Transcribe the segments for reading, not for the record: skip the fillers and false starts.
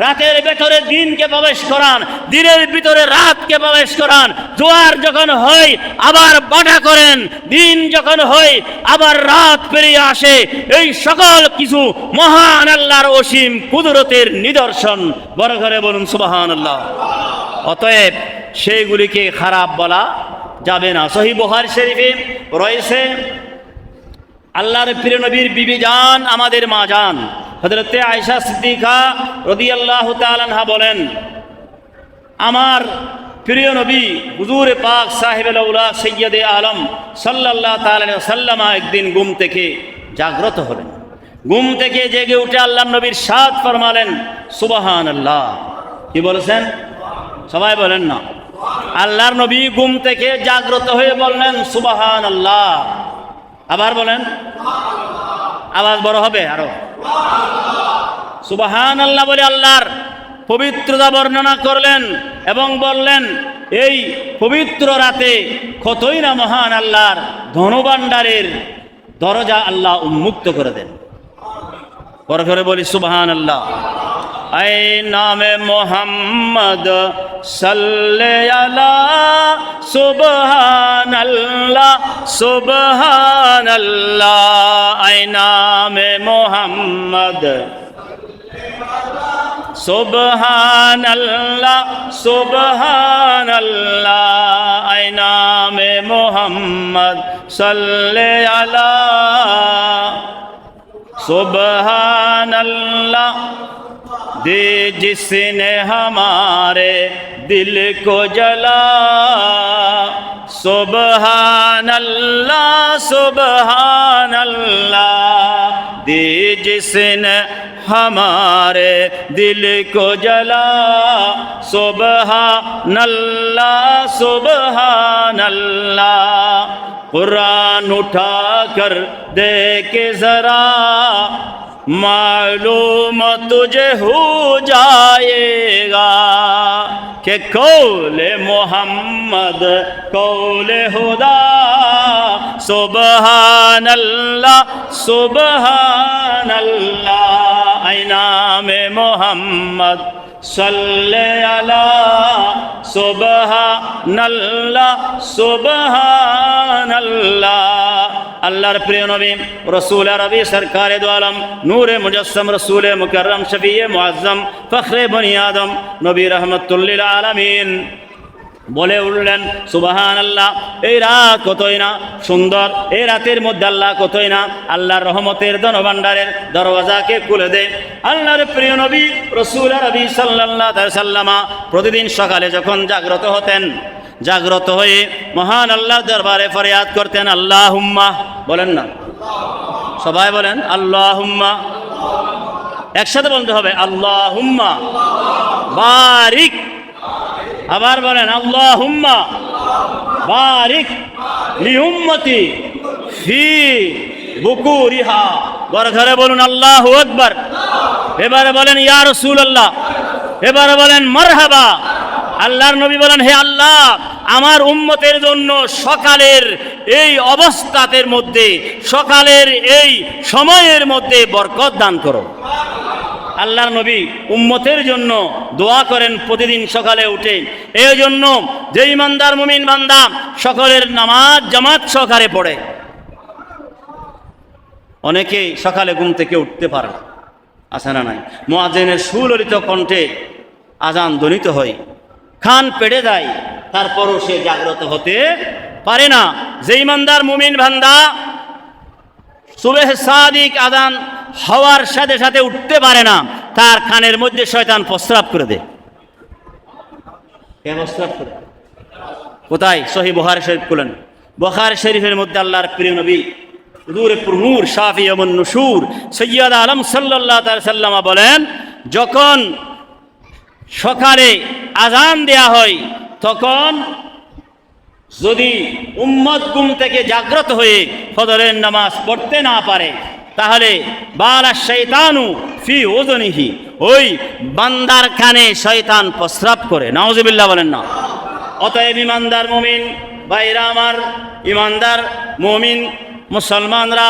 রাতের ভেতরে দিনকে প্রবেশ করান, দিনের ভিতরে রাতকে প্রবেশ করান। জোয়ার যখন হয় আবার বাটা করেন, দিন যখন হয় আবার রাত পেরিয়ে আসে। এই সকল কিছু মহান আল্লাহর অসীম কুদরতের নিদর্শন। বড় করে বলুন সুবহানাল্লাহ। অতএব সেইগুলিকে খারাপ বলা যাবে না। সহিহ বুখারী শরীফে রয়েছে আল্লাহর প্রিয় নবীর বিবি জান, আমাদের মা জান হযরতে আয়েশা সিদ্দিকা রাদিয়াল্লাহু তাআলা আনহা বলেন, আমার প্রিয় নবী হুজুর পাক সাহেবুল আউলা সৈয়দে আলম সাল্লাল্লাহু তাআলা আলাইহি ওয়াসাল্লাম একদিন ঘুম থেকে জাগ্রত হলেন। ঘুম থেকে জেগে উঠে আল্লাহর নবীর সাদ ফরমালেন সুবহানাল্লাহ। কি বলেছেন? সবাই বলেন না। আল্লাহর নবী ঘুম থেকে জাগ্রত হয়ে বললেন সুবহানাল্লাহ। আবার বলেন, আওয়াজ বড় হবে আরো। সুবহানাল্লাহ বলে আল্লাহর পবিত্রতা বর্ণনা করলেন এবং বললেন, এই পবিত্র রাতে কতই না মহান আল্লাহর ধনভাণ্ডারের দরজা আল্লাহ উন্মুক্ত করে দেন। বড় করে বলি সুবহানাল্লাহ। আই নামে মোহাম্মদ সাল্লে আলা সুবহানাল্লাহ সুবহানাল্লাহ। আই নামে মোহাম্মদ সুবহানাল্লাহ সুবহানাল্লাহ। আই নামে মোহাম্মদ সাল্লে আলা सुबहानल्लाह। दे जिसने हमारे दिल को जला, सुबहानल्लाह सुबहानल्लाह। दे जिसने हमारे दिल को जला, सुबहानल्लाह सुबहानल्लाह। कुरान उठा कर देखे जरा, मालूम तुझे हो जाएगा कि कौले मोहम्मद कौले खुदा। सुबहानल्लाह सुबहानल्लाह। ऐ नामे मोहम्मद सल्ले अला सुबहानल्लाह सुबहानल्लाह। अल्लाहर प्रिय नबी रसूल अरबी सरकार दो आलम नूर मुजस्सम रसूल मुकर्रम शफीए मुअज्जम फखरे बनी आदम नबी रहमतुल लिल आलमीन বলে উঠলেন সুবহানাল্লাহ। এই রাত কতই না সুন্দর, এই রাতের মধ্যে আল্লাহ কতই না আল্লাহর রহমতের ধনভাণ্ডারের দরওয়াজাকে খুলে দেয়। আল্লাহর প্রিয় নবী রাসূল নবী সাল্লাল্লাহু আলাইহি ওয়াসাল্লাম প্রতিদিন সকালে যখন জাগ্রত হতেন, জাগ্রত হয়ে মহান আল্লাহর দরবারে ফরিয়াদ করতেন আল্লাহুম্মা। বলেন না, সবাই বলেন আল্লাহুম্মা। একসাথে বলতে হবে আল্লাহুম্মা বারিক। আবার বলেন আল্লাহুম্মা বারিক লি উম্মতি ফি বুকুরিহা। বড় ঘরে বলুন আল্লাহু আকবার। এবারে বলেন ইয়া রাসূলুল্লাহ। এবারে বলেন মারহাবা। আল্লাহর নবী বলেন, হে আল্লাহ, আমার উম্মতের জন্য সকালের এই অবস্থাতের মধ্যে, সকালের এই সময়ের মধ্যে বরকত দান করো। আল্লাহর নবী উম্মতের জন্য দোয়া করেন প্রতিদিন সকালে উঠে। এই জন্য যে ইমানদার মুমিন বান্দা সকলের নামাজ জামাত সহকারে পড়ে, অনেকে সকালে ঘুম থেকে উঠতে পারে না, আছে না নাই? মুয়াজ্জিনের সুললিত কণ্ঠে আজান ধ্বনিত হয়, খান পেড়ে যায়, তারপরও সে জাগ্রত হতে পারে না। যে ইমানদার মুমিন বান্দা সুবহ সাদিক আজান হওয়ার সাথে সাথে উঠতে পারে না, তার কানের মধ্যে শয়তান প্রস্রাব করে দেয়। কে প্রস্রাব করে? কোথায়? সহিহ বুখারী শরীফ খুলেন। বুখারী শরীফের মধ্যে আল্লাহর প্রিয় নবী হুজুরে পুরনূর শাফিউন নুশুর সৈয়দ আলম সাল্লাল্লাহু আলাইহি ওয়াসাল্লাম বলেন, যখন সকালে আজান দেয়া হয় তখন যদি উম্মত ঘুম থেকে জাগ্রত হয়ে ফজরের নামাজ পড়তে না পারে, তাহলে বালা শয়তানু ফি উযুনিহি, ওই বান্দার কানে শয়তান প্রস্রাব করে। নাউযুবিল্লাহ বলেন না। অতএব ইমানদার মুমিন ভাইরা আমার, ইমানদার মুমিন মুসলমানরা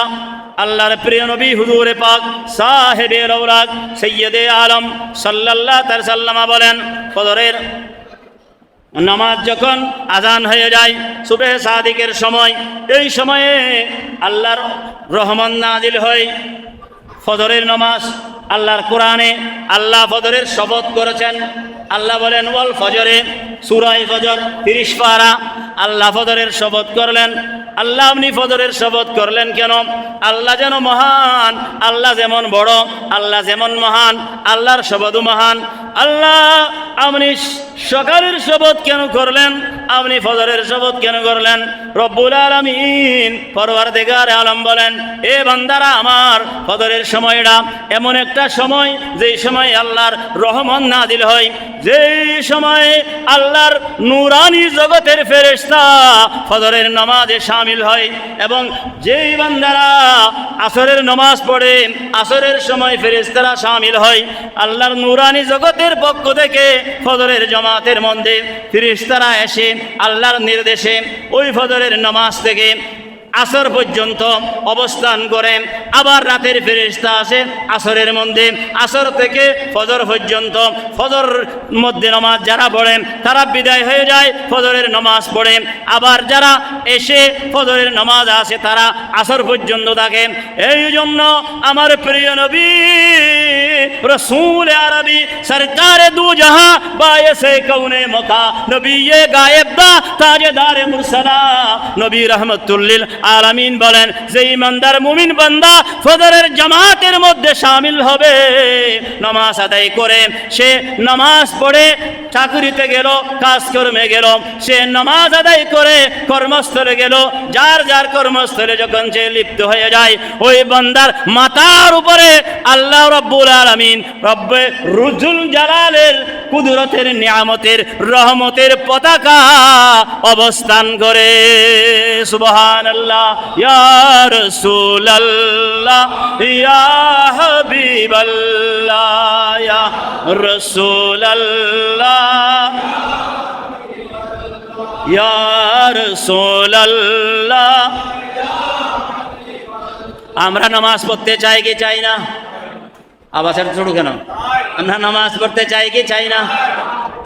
আল্লাহর প্রিয় নবী হুজুরে পাক সাহেবে রওলাদ সৈয়দে আলম সাল্লাল্লাহু আলাইহি সাল্লাম বলেন, ফজরের নামাজ যখন আজান হয়ে যায় সুবহে সাদিকের সময়, এই সময়ে আল্লাহর রহমান নাজিল হয়। ফজরের নামাজ আল্লাহর কোরআনে আল্লাহ ফজরের শপথ করেছেন। আল্লাহ বলেন ওয়াল ফজরে, সূরা ফজর 30 পারা আল্লাহ ফজরের শপথ করলেন। আল্লাহ আপনি ফজরের শপথ করলেন কেন? আল্লাহ যেন মহান, আল্লাহ যেমন বড়, আল্লাহ যেমন মহান, আল্লাহর শপথও মহান। আল্লাহ আপনি সকালের শপথ কেন করলেন? আপনি ফজরের শপথ কেন করলেন? রব্বুল আলামিন পরওয়ারদিগার আলম বলেন, এ বান্দারা আমার, ফজরের সময়টা এমন একটা সময় যেই সময় আল্লাহর রহমত নাজিল হয়, যেই সময়ে আল্লাহর নূরানি জগতের ফেরেশতা ফজরের নামাজে শামিল হয়, এবং যেই বান্দারা আসরের নামাজ পড়ে আসরের সময় ফেরেশতারা শামিল হয়। আল্লাহর নূরানি জগতের পক্ষ থেকে ফজরের জামাতের মধ্যে ফেরেশতারা এসে আল্লাহর নির্দেশে ওই ফজরের নামাজ থেকে আসর পর্যন্ত অবস্থান করেন। আবার রাতের ফেরেশতা আসে আসরের মধ্যে, আসর থেকে ফজর পর্যন্ত। ফজর মধ্যে নামাজ যারা পড়েন তারা বিদায় হয়ে যায়, ফজরের নামাজ পড়েন। আবার যারা এসে ফজরের নামাজ আসে তারা আসর পর্যন্ত থাকেন। এই জন্য আমার প্রিয় নবী রসূল আরবি সরকারে দু জাহাঁ বায়সে কৌনে মকা নবী ये গায়েব দা তাজদার মুরসালা নবী রহমতুল্লিল আলামিন বলেন, যে ইমানদার মুমিন বান্দা ফজরের জামাতের মধ্যে শামিল হবে, নামাজ আদায় করে, সে নামাজ পড়ে চাকরিতে গেল, কাজকর্মে গেল, সে নামাজ আদায় করে কর্মস্থলে গেল, যার যার কর্মস্থলে যখন সে লিপ্ত হয়ে যায়, ওই বান্দার মাথার উপরে আল্লাহ রব্বুল আলামিন রব্বে রুজুল জালালের কুদরতের নিয়ামতের রহমতের পতাকা অবস্থান করে। সুবহানাল্লাহ, ইয়া রাসূলুল্লাহ, ইয়া হাবিবাল্লাহ, ইয়া রাসূলুল্লাহ, ইয়া রাসূলুল্লাহ। আমরা নামাজ পড়তে চাই কি চাই না? আবার ছোট কেন? আমরা নামাজ পড়তে চাই কি চাই না?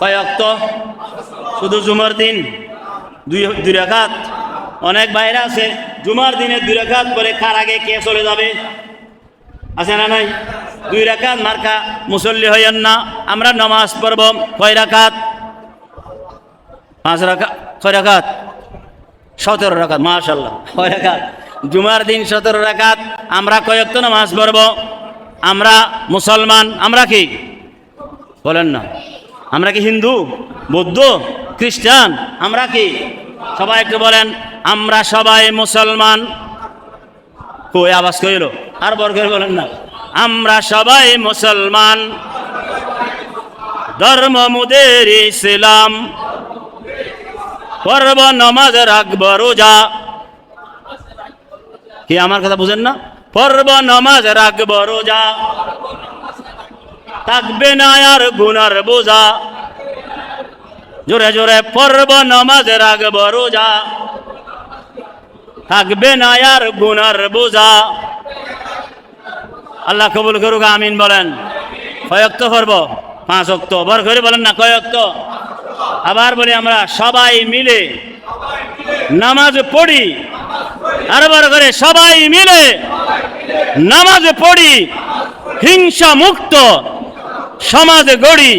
কয় ওয়াক্ত? শুধু জুমার দিন দুই রাকাত। অনেক ভাইরা আছে জুমার দিনে 2 রাকাত পরে কার আগে কে চলে যাবে, আছে না নাই? 2 রাকাত মার্কা মুসল্লি হইয়েন না। আমরা নামাজ পড়ব কয় রাকাত? 5 রাকাত। কয় রাকাত? 17 রাকাত। মাশাআল্লাহ, কয় রাকাত? জুমার দিন 17 রাকাত। আমরা কয় ওয়াক্ত নামাজ পড়ব? আমরা মুসলমান, আমরা কি বলেন না? আমরা কি হিন্দু, বৌদ্ধ, খ্রিস্টান? আমরা কি? সবাই একটু বলেন, আমরা সবাই মুসলমান। কই আওয়াজ কইল? আর বড় করে বলেন না। আমরা সবাই মুসলমান, ধর্ম মুদের ইসলাম, পড়ব নামাজ রাখব রোজা। কি আমার কথা বুঝেন না? পড়ব নামাজ রাখব রোজা, থাকবে না আর গুনার বোঝা। জোরে জোরে পড়ব নামাজ রাখব রোজা, থাকবে না আর গুনার বোঝা। আল্লাহ কবুল করুক, আমিন বলেন। কয় ওয়াক্ত পড়ব? 5 ওয়াক্ত। বড় করে বলেন না, কয় ওয়াক্ত? আবার বলি, আমরা সবাই মিলে নামাজ পড়ি। আর বড় করে সবাই মিলে নামাজ পড়ি, হিংসা মুক্ত সমাজ গড়ি।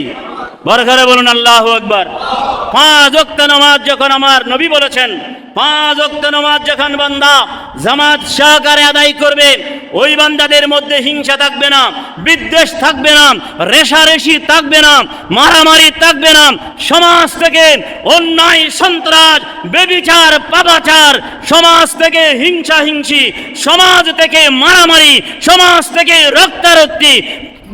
বড় করে বলুন আল্লাহু আকবার। 5 ওয়াক্ত নামাজ যখন আমার নবী বলেছেন, 5 ওয়াক্ত নামাজ যখন বান্দা জামাত সহকারে আদায় করবে, ওই বান্দাদের মধ্যে হিংসা থাকবে না, বিদ্বেষ থাকবে না, রেষারেষি থাকবে না, মারামারি থাকবে না। সমাজ থেকে অন্যায়, সন্ত্রাস, বেবিচার, পাপাচার, সমাজ থেকে হিংসা হিংসি, সমাজ থেকে মারামারি, সমাজ থেকে রক্তারক্তি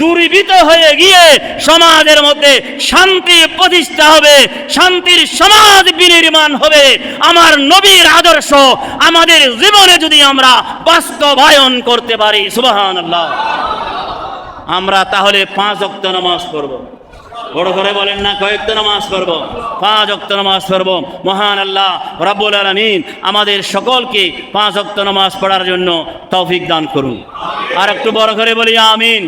দূরীভূত হয়ে গিয়ে সমাজের মধ্যে শান্তি প্রতিষ্ঠা হবে, শান্তির সমাজ বিনির্মাণ হবে। আমার নবীর আদর্শ আমাদের জীবনে যদি আমরা বাস্তবায়ন করতে পারি, সুবহানাল্লাহ, আমরা তাহলে 5 ওয়াক্ত নামাজ পড়ব। বড় করে বলেন না, কয়েকটা নামাজ পড়বো? 5 ওয়াক্ত নামাজ পড়বো। মহান আল্লাহ রাব্বুল আলামিন আমাদের সকলকে 5 ওয়াক্ত নামাজ পড়ার জন্য তৌফিক দান করুন। আর একটু বড় করে বলি আমিন।